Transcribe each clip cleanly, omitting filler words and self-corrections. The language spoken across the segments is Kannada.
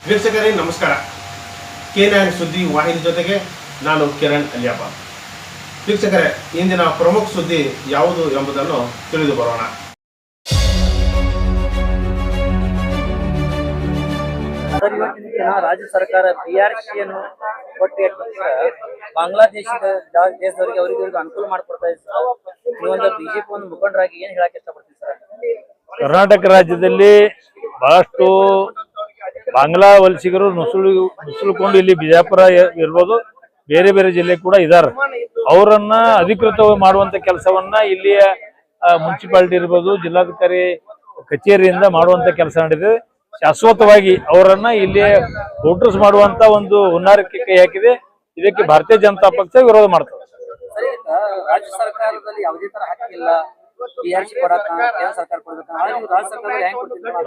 ವೀಕ್ಷಕರೇ ನಮಸ್ಕಾರ. K9 ಸುದ್ದಿ ವಾಹಿನಿ ಜೊತೆಗೆ ನಾನು ಕಿರಣ್ ಅಲಿಯಪ್ಪ. ವೀಕ್ಷಕರೇ, ಇಂದಿನ ಪ್ರಮುಖ ಸುದ್ದಿ ಯಾವುದು ಎಂಬುದನ್ನು ತಿಳಿದು ಬರೋಣ. ರಾಜ್ಯ ಸರ್ಕಾರ PRCಯನ್ನು ಕೊಟ್ಟು ಬಾಂಗ್ಲಾದೇಶದ ದೇಶದವರಿಗೆ ಅವರಿಗೆ ಅನುಕೂಲ ಮಾಡಿಕೊಡ್ತಾ ಇದೆ ಸರ್. ನೀವೊಂದು ಬಿಜೆಪಿ ಒಂದು ಮುಖಂಡರಾಗಿ ಏನ್ ಹೇಳಕ್ ಇಷ್ಟಪಡ್ತೀವಿ ಸರ್? ಕರ್ನಾಟಕ ರಾಜ್ಯದಲ್ಲಿ ಬಹಳಷ್ಟು ಬಾಂಗ್ಲಾ ವಲಸಿಗರು ನುಸುಳುಕೊಂಡು ಇಲ್ಲಿ ಬಿಜಾಪುರ ಇರ್ಬೋದು, ಬೇರೆ ಬೇರೆ ಜಿಲ್ಲೆ ಕೂಡ ಇದ್ದಾರೆ. ಅವರನ್ನ ಅಧಿಕೃತ ಮಾಡುವಂತ ಕೆಲಸವನ್ನ ಇಲ್ಲಿಯ ಮುನ್ಸಿಪಾಲಿಟಿ ಇರ್ಬೋದು, ಜಿಲ್ಲಾಧಿಕಾರಿ ಕಚೇರಿಯಿಂದ ಮಾಡುವಂತ ಕೆಲಸ ನಡೆದಿದೆ. ಶಾಶ್ವತವಾಗಿ ಅವರನ್ನ ಇಲ್ಲಿ ವೋಟರ್ಸ್ ಮಾಡುವಂತ ಒಂದು ಹುನ್ನಾರಕ್ಕೆ ಕೈ ಹಾಕಿದೆ. ಇದಕ್ಕೆ ಭಾರತೀಯ ಜನತಾ ಪಕ್ಷ ವಿರೋಧ ಮಾಡ್ತದೆ. ರಾಜ್ಯ ಸರ್ಕಾರದಲ್ಲಿ ಯಾವುದೇ ತರ ಹಕ್ಕಿಲ್ಲ, PRC ಕೊಡಕ ಕೇಂದ್ರ ಸರ್ಕಾರ ಕೊಡ್ಬೇಕು.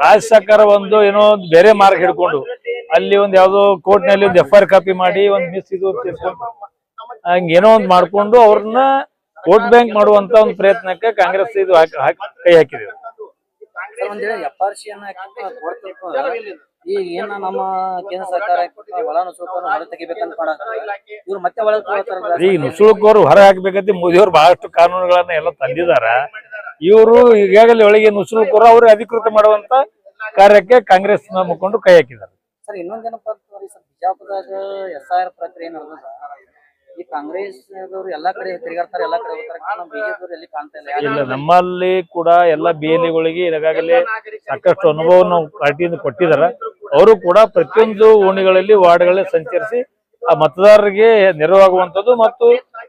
ರಾಜ್ಯ ಸರ್ಕಾರ ಒಂದು ಏನೋ ಬೇರೆ ಮಾರ್ಗ ಹಿಡ್ಕೊಂಡು ಅಲ್ಲಿ ಒಂದ್ ಯಾವ್ದೋ ಕೋರ್ಟ್ ನಲ್ಲಿ ಒಂದು FIR ಕಾಪಿ ಮಾಡಿ ಒಂದ್ ಮಿಸ್ ಇದು ಹಂಗೇನೋ ಒಂದ್ ಮಾಡ್ಕೊಂಡು ಅವ್ರನ್ನ ವೋಟ್ ಬ್ಯಾಂಕ್ ಮಾಡುವಂತ ಒಂದು ಪ್ರಯತ್ನಕ್ಕೆ ಕಾಂಗ್ರೆಸ್ ಇದು ಕೈ ಹಾಕಿದೆ. ಈಗ ಏನ ನಮ್ಮ ಕೇಂದ್ರ ಸರ್ಕಾರ ಒಳ ನುಸುಳುಕೋರು ಹೊರ ತೆಗಿಬೇಕಂತ ಇವ್ರು ಮತ್ತೆ ಒಳಗೆ ತಗೋತಾರ. ಈಗ ನುಸುಳುಕೋರು ಹೊರ ಹಾಕ್ಬೇಕಂತ ಮೋದಿಯವರು ಬಹಳಷ್ಟು ಕಾನೂನುಗಳನ್ನ ಎಲ್ಲ ತಂದಿದಾರ. ಇವರು ಈಗಾಗಲೇ ಒಳಗೆ ನುಸುಳುಕೋರು ಅವ್ರಿಗೆ ಅಧಿಕೃತ ಮಾಡುವಂತ ಕಾರ್ಯಕ್ಕೆ ಕಾಂಗ್ರೆಸ್ ಮುಖಂಡರು ಕೈ ಹಾಕಿದ್ದಾರೆ. ಸರ್ ಇನ್ನೊಂದೇನಪ್ಪ ಸರ್, ಬಿಜಾಪುರದಾಗ SIR ಪ್ರಕ್ರಿಯೆ ನಡೆದ ಈ ಕಾಂಗ್ರೆಸ್ ಎಲ್ಲಾ ಕಡೆ ತಿರುಗಾಡ್ತಾರೆ, ಎಲ್ಲಾ ಕಡೆ ಹೋಗ್ತಾರೆ. ನಮ್ಮ ಬಿಜೆಪಿ ಎಲ್ಲಿ ಕಾಣ್ತಾ ಇಲ್ಲ. ನಮ್ಮಲ್ಲಿ ಕೂಡ ಎಲ್ಲ BLAಗಳಿಗೆ ಈಗಾಗಲೇ ಸಾಕಷ್ಟು ಅನುಭವವನ್ನು ಪಾರ್ಟಿಯಿಂದ ಕೊಟ್ಟಿದಾರ. ಅವರು ಕೂಡ ಪ್ರತಿಯೊಂದು ಓಣಿಗಳಲ್ಲಿ ವಾರ್ಡ್ಗಳಲ್ಲಿ ಸಂಚರಿಸಿ ಆ ಮತದಾರರಿಗೆ ನೆರವಾಗುವಂಥದ್ದು ಮತ್ತು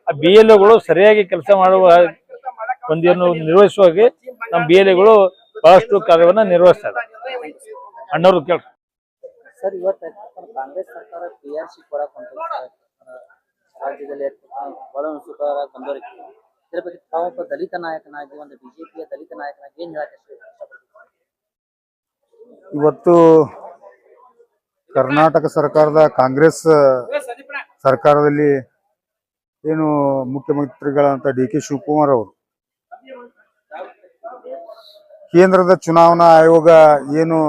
ಆ BLAಗಳು ಸರಿಯಾಗಿ ಕೆಲಸ ಮಾಡುವ ಒಂದೇನು ನಿರ್ವಹಿಸುವಾಗೆ ನಮ್ಮ BLAಗಳು ಬಹಳಷ್ಟು ಕಾರ್ಯವನ್ನ ನಿರ್ವಹಿಸ್ತಾರೆ. ಅಣ್ಣವ್ರು ಕೇಳ ಸರ್, ಇವತ್ತು ಕಾಂಗ್ರೆಸ್ ಸರ್ಕಾರ PRC ಕೊಡಕ್ ರಾಜ್ಯದಲ್ಲಿ ಒಳ ನುಸುಳುಕೋರ ತಂದವರಿಗೆ ಇದ್ರ ಬಗ್ಗೆ ತಾವೊಬ್ಬ ದಲಿತ ನಾಯಕನಾಗಿ, ಒಂದು ಬಿಜೆಪಿಯ ದಲಿತ ನಾಯಕನಾಗಿ ಏನ್ ಹೇಳಕ್ ಇಷ್ಟಪಡ್ತೀವಿ? ಇವತ್ತು ಕರ್ನಾಟಕ ಸರ್ಕಾರದ ಕಾಂಗ್ರೆಸ್ ಸರ್ಕಾರದಲ್ಲಿ ಏನು ಮುಖ್ಯಮಂತ್ರಿಗಳಂತ DK ಶಿವಕುಮಾರ್ ಅವರು ಕೇಂದ್ರದ ಚುನಾವಣಾ ಆಯೋಗ ಏನು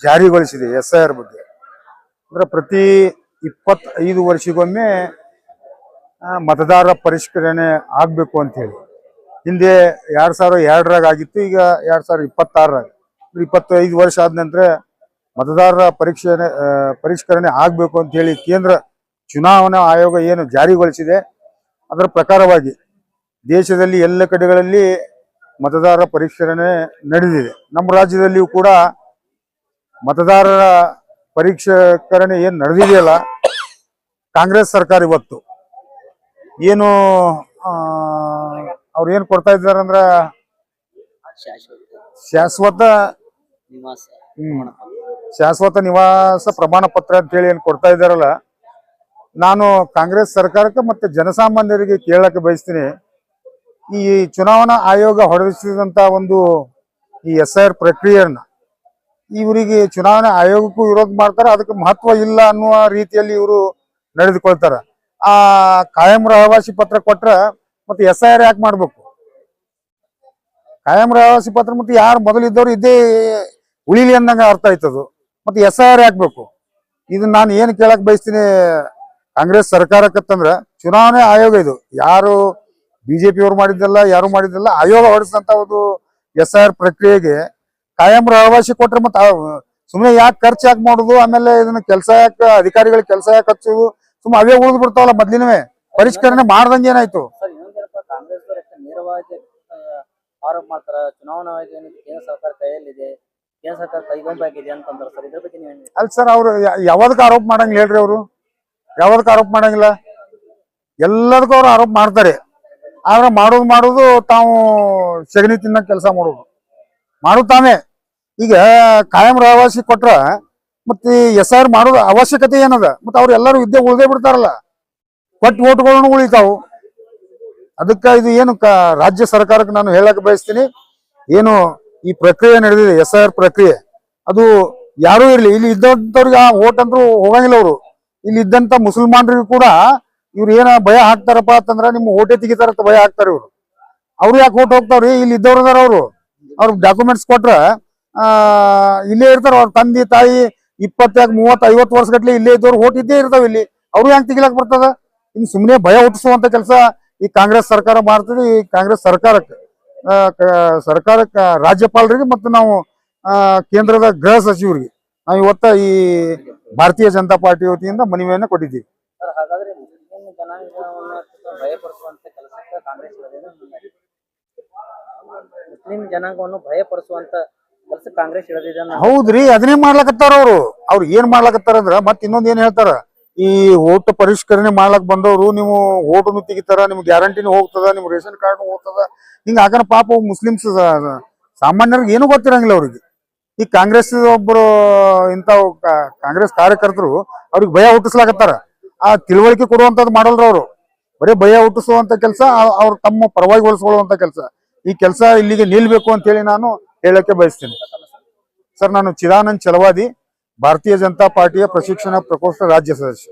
ಜಾರಿಗೊಳಿಸಿದೆ SIR ಬಗ್ಗೆ, ಅಂದ್ರೆ ಪ್ರತಿ 25 ವರ್ಷಗೊಮ್ಮೆ ಮತದಾರರ ಪರಿಷ್ಕರಣೆ ಆಗ್ಬೇಕು ಅಂತ ಹೇಳಿ. ಹಿಂದೆ 2002ರಾಗ ಆಗಿತ್ತು, ಈಗ 2026ರಾಗ 25 ವರ್ಷ ಆದ ನಂತರ ಮತದಾರರ ಪರಿಷ್ಕರಣೆ ಆಗ್ಬೇಕು ಅಂತ ಹೇಳಿ ಕೇಂದ್ರ ಚುನಾವಣಾ ಆಯೋಗ ಏನು ಜಾರಿಗೊಳಿಸಿದೆ ಅದರ ಪ್ರಕಾರವಾಗಿ ದೇಶದಲ್ಲಿ ಎಲ್ಲ ಕಡೆಗಳಲ್ಲಿ ಮತದಾರರ ಪರಿಷ್ಕರಣೆ ನಡೆದಿದೆ. ನಮ್ಮ ರಾಜ್ಯದಲ್ಲಿಯೂ ಕೂಡ ಮತದಾರರ ಪರಿಷ್ಕರಣೆ ಏನು ನಡೆದಿದೆಯಲ್ಲ, ಕಾಂಗ್ರೆಸ್ ಸರ್ಕಾರ ಇವತ್ತು ಏನು ಅವ್ರು ಏನ್ ಕೊಡ್ತಾ ಇದ್ದಾರೆ ಅಂದ್ರ ಶಾಶ್ವತ ನಿವಾಸ ಪ್ರಮಾಣ ಪತ್ರ ಅಂತ ಹೇಳಿ ಏನ್ ಕೊಡ್ತಾ ಇದ್ದಾರಲ್ಲ, ನಾನು ಕಾಂಗ್ರೆಸ್ ಸರ್ಕಾರಕ್ಕೆ ಮತ್ತೆ ಜನಸಾಮಾನ್ಯರಿಗೆ ಕೇಳಕ್ಕೆ ಬಯಸ್ತೀನಿ. ಈ ಚುನಾವಣಾ ಆಯೋಗ ಹೊರಡಿಸಿದಂತ ಒಂದು ಈ SIR ಪ್ರಕ್ರಿಯೆಯನ್ನ ಇವರಿಗೆ ಚುನಾವಣಾ ಆಯೋಗಕ್ಕೂ ವಿರೋಧ ಮಾಡ್ತಾರೆ, ಅದಕ್ಕೆ ಮಹತ್ವ ಇಲ್ಲ ಅನ್ನುವ ರೀತಿಯಲ್ಲಿ ಇವರು ನಡೆದುಕೊಳ್ತಾರ. ಆ ಕಾಯಂ ರಹವಾಸಿ ಪತ್ರ ಕೊಟ್ರ ಮತ್ತೆ SIR ಯಾಕೆ ಮಾಡ್ಬೇಕು? ಕಾಯಂ ರಹವಾಸಿ ಪತ್ರ ಮತ್ತೆ ಯಾರು ಮೊದಲಿದ್ದವ್ರು ಇದ್ದೇ ಉಳಿಲಿ ಅಂದಂಗ ಅರ್ಥ ಆಯ್ತದು. ಮತ್ತೆ SIR ಹಾಕ್ಬೇಕು. ಇದನ್ನ ನಾನು ಏನ್ ಕೇಳಕ್ ಬಯಸ್ತೀನಿ ಕಾಂಗ್ರೆಸ್ ಸರ್ಕಾರಕ್ಕಂದ್ರ, ಚುನಾವಣೆ ಆಯೋಗ ಇದು ಯಾರು BJP ಅವ್ರು ಮಾಡಿದ್ದಲ್ಲ, ಯಾರು ಮಾಡಿದ್ದಲ್ಲ, ಆಯೋಗ ಹೊರಡಿಸಿದಂತ ಒಂದು SIR ಪ್ರಕ್ರಿಯೆಗೆ ಕಾಯಂ ರಹವಾಸಿ ಕೊಟ್ರೆ ಮತ್ತೆ ಸುಮ್ಮನೆ ಯಾಕೆ ಖರ್ಚು ಯಾಕೆ ಮಾಡುದು, ಆಮೇಲೆ ಇದನ್ನ ಕೆಲಸ ಯಾಕೆ ಅಧಿಕಾರಿಗಳಿಗೆ ಕೆಲಸ ಯಾಕೆ ಹಚ್ಚುದು, ಸುಮ್ಮ ಅವೇ ಉಳಿದು ಬಿಡ್ತಾವಲ್ಲ. ಮೊದ್ಲಿನವೇ ಪರಿಷ್ಕರಣೆ ಮಾಡ್ದಂಗೆ ಏನಾಯ್ತು? ಕಾಂಗ್ರೆಸ್ ನೇರವಾಗಿ ಆರೋಪ ಮಾಡ್ತಾರ, ಚುನಾವಣಾ ಆಯೋಗ ಕೇಂದ್ರ ಸರ್ಕಾರ ಕೈಯಲ್ಲಿದೆ, ಕೇಂದ್ರ ಸರ್ಕಾರ ಕೈಗೊಂಬಾಗಿದೆ ಅಂತಂದ್ರೆ ಸರ್, ಇದ್ರ ಬಗ್ಗೆ ನೀವೇನು? ಅಲ್ಲ ಸರ್, ಅವ್ರು ಯಾವ್ದಕ್ ಆರೋಪ ಮಾಡಂಗಿಲ್ಲ ಹೇಳ್ರಿ? ಅವ್ರು ಯಾವ್ದಕ್ ಆರೋಪ ಮಾಡಂಗಿಲ್ಲ, ಎಲ್ಲದಕ್ಕೂ ಅವ್ರು ಆರೋಪ ಮಾಡ್ತಾರೆ. ಆದ್ರೆ ಮಾಡೋದು ತಾವು ಸಗಣಿ ತಿನ್ನ ಕೆಲಸ ಮಾಡೋದು ತಾನೇ. ಈಗ ಕಾಯಂ ರಹವಾಸಿ ಕೊಟ್ರ ಮತ್ತೆ SIR ಮಾಡೋದು ಅವಶ್ಯಕತೆ ಏನದ? ಮತ್ತೆ ಅವ್ರು ಎಲ್ಲರೂ ವಿದ್ಯೆ ಉಳ್ದೇ ಬಿಡ್ತಾರಲ್ಲ, ಕೊಟ್ಟು ಓಟ್ಗಳನ್ನು ಉಳಿತಾವು. ಅದಕ್ಕೆ ಇದು ಏನು ರಾಜ್ಯ ಸರ್ಕಾರಕ್ಕೆ ನಾನು ಹೇಳಕ್ ಬಯಸ್ತೀನಿ, ಏನು ಈ ಪ್ರಕ್ರಿಯೆ ನಡೆದಿದೆ SIR ಪ್ರಕ್ರಿಯೆ, ಅದು ಯಾರೂ ಇರ್ಲಿ, ಇಲ್ಲಿ ಇದ್ದಂಥವ್ರಿಗೆ ಆ ಓಟ್ ಅಂದ್ರೂ ಹೋಗಂಗಿಲ್ಲ. ಅವರು ಇಲ್ಲಿ ಇದ್ದಂತ ಮುಸಲ್ಮಾನರಿಗೂ ಕೂಡ ಇವ್ರು ಏನ ಭಯ ಹಾಕ್ತಾರಪ್ಪ ಅಂತಂದ್ರ ನಿಮ್ಮ ಓಟೆ ತೆಗಿತಾರಂತ ಭಯ ಹಾಕ್ತಾರೆ ಇವ್ರು. ಅವ್ರು ಯಾಕೆ ಓಟ್ ಹೋಗ್ತಾವ್ರಿ? ಇಲ್ಲಿ ಇದ್ದವ್ರು ಅದಾರ, ಅವ್ರ ಡಾಕ್ಯುಮೆಂಟ್ಸ್ ಕೊಟ್ರ ಇಲ್ಲೇ ಇರ್ತಾರ. ಅವ್ರ ತಂದೆ ತಾಯಿ 20 30 50 ವರ್ಷ ಗಟ್ಲೆ ಇಲ್ಲೇ ಇದ್ದವ್ರು ಓಟ್ ಇದ್ದೇ ಇರ್ತಾವ ಇಲ್ಲಿ. ಅವ್ರು ಹೆಂಗ್ ತೆಗಿಲಕ್ ಬರ್ತದ? ಇನ್ನು ಸುಮ್ಮನೆ ಭಯ ಹುಟ್ಟಿಸುವಂತ ಕೆಲಸ ಈ ಕಾಂಗ್ರೆಸ್ ಸರ್ಕಾರ ಮಾಡ್ತದೆ. ಈ ಕಾಂಗ್ರೆಸ್ ಸರ್ಕಾರಕ್ಕೆ ರಾಜ್ಯಪಾಲರಿಗೆ ಮತ್ತು ನಾವು ಕೇಂದ್ರದ ಗೃಹ ಸಚಿವರಿಗೆ ನಾವು ಇವತ್ತ ಈ ಭಾರತೀಯ ಜನತಾ ಪಾರ್ಟಿ ವತಿಯಿಂದ ಮನವಿಯನ್ನ ಕೊಟ್ಟಿದ್ದೀವಿ. ಸರ್ ಹಾಗಾದ್ರೆ ಮುಸ್ಲಿಂ ಜನಾಂಗವನ್ನು ಭಯಪಡಿಸುವಂತ ಕೆಲಸಕ್ಕೆ ಕಾಂಗ್ರೆಸ್ ಇಳಿದಿದೆ. ಮುಸ್ಲಿಂ ಜನಾಂಗವನ್ನು ಭಯಪಡಿಸುವಂತ ಕೆಲಸ ಕಾಂಗ್ರೆಸ್ ಇಳಿದಿದೆ ಅನ್ನೋ ಹೌದ್ರಿ, ಅದನ್ನೇ ಮಾಡ್ಲಕತ್ತಾರ ಅವ್ರು ಏನ್ ಮಾಡ್ಲಕತ್ತಾರ ಅಂದ್ರ ಮತ್ ಇನ್ನೊಂದ್ ಏನ್ ಹೇಳ್ತಾರ, ಈ ಓಟ್ ಪರಿಷ್ಕರಣೆ ಮಾಡ್ಲಕ್ ಬಂದವ್ರು ನೀವು ಓಟನು ತೆಗಿತಾರ, ನಿಮ್ ಗ್ಯಾರಂಟಿನೂ ಹೋಗ್ತದ, ನಿಮ್ ರೇಷನ್ ಕಾರ್ಡ್ ಹೋಗ್ತದ, ಹಿಂಗ ಹಾಕನ ಪಾಪ ಮುಸ್ಲಿಮ್ಸ್ ಸಾಮಾನ್ಯರಿಗೆ ಏನು ಗೊತ್ತಿರಂಗಿಲ್ಲ ಅವ್ರಿಗೆ. ಈ ಕಾಂಗ್ರೆಸ್ ಒಬ್ರು ಇಂಥವ್ ಕಾಂಗ್ರೆಸ್ ಕಾರ್ಯಕರ್ತರು ಅವ್ರಿಗೆ ಭಯ ಹುಟ್ಟಿಸ್ಲಾಕತ್ತಾರ. ಆ ತಿಳುವಳಿಕೆ ಕೊಡುವಂತದ್ದು ಮಾಡಲ್ರ ಅವ್ರು, ಬರೀ ಭಯ ಹುಟ್ಟಿಸುವಂತ ಕೆಲಸ, ಅವ್ರು ತಮ್ಮ ಪರವಾಗಿ ಹೊಲಿಸ್ಕೊಳ್ಳುವಂತ ಕೆಲಸ. ಈ ಕೆಲಸ ಇಲ್ಲಿಗೆ ನಿಲ್ಬೇಕು ಅಂತ ಹೇಳಿ ನಾನು ಹೇಳಕ್ಕೆ ಬಯಸ್ತೀನಿ. ಸರ್, ನಾನು ಚಿದಾನಂದ್ ಚಲವಾದಿ, ಭಾರತೀಯ ಜನತಾ ಪಾರ್ಟಿಯ ಪ್ರಶಿಕ್ಷಣ ಪ್ರಕೋಷ್ಠ ರಾಜ್ಯ ಸದಸ್ಯ.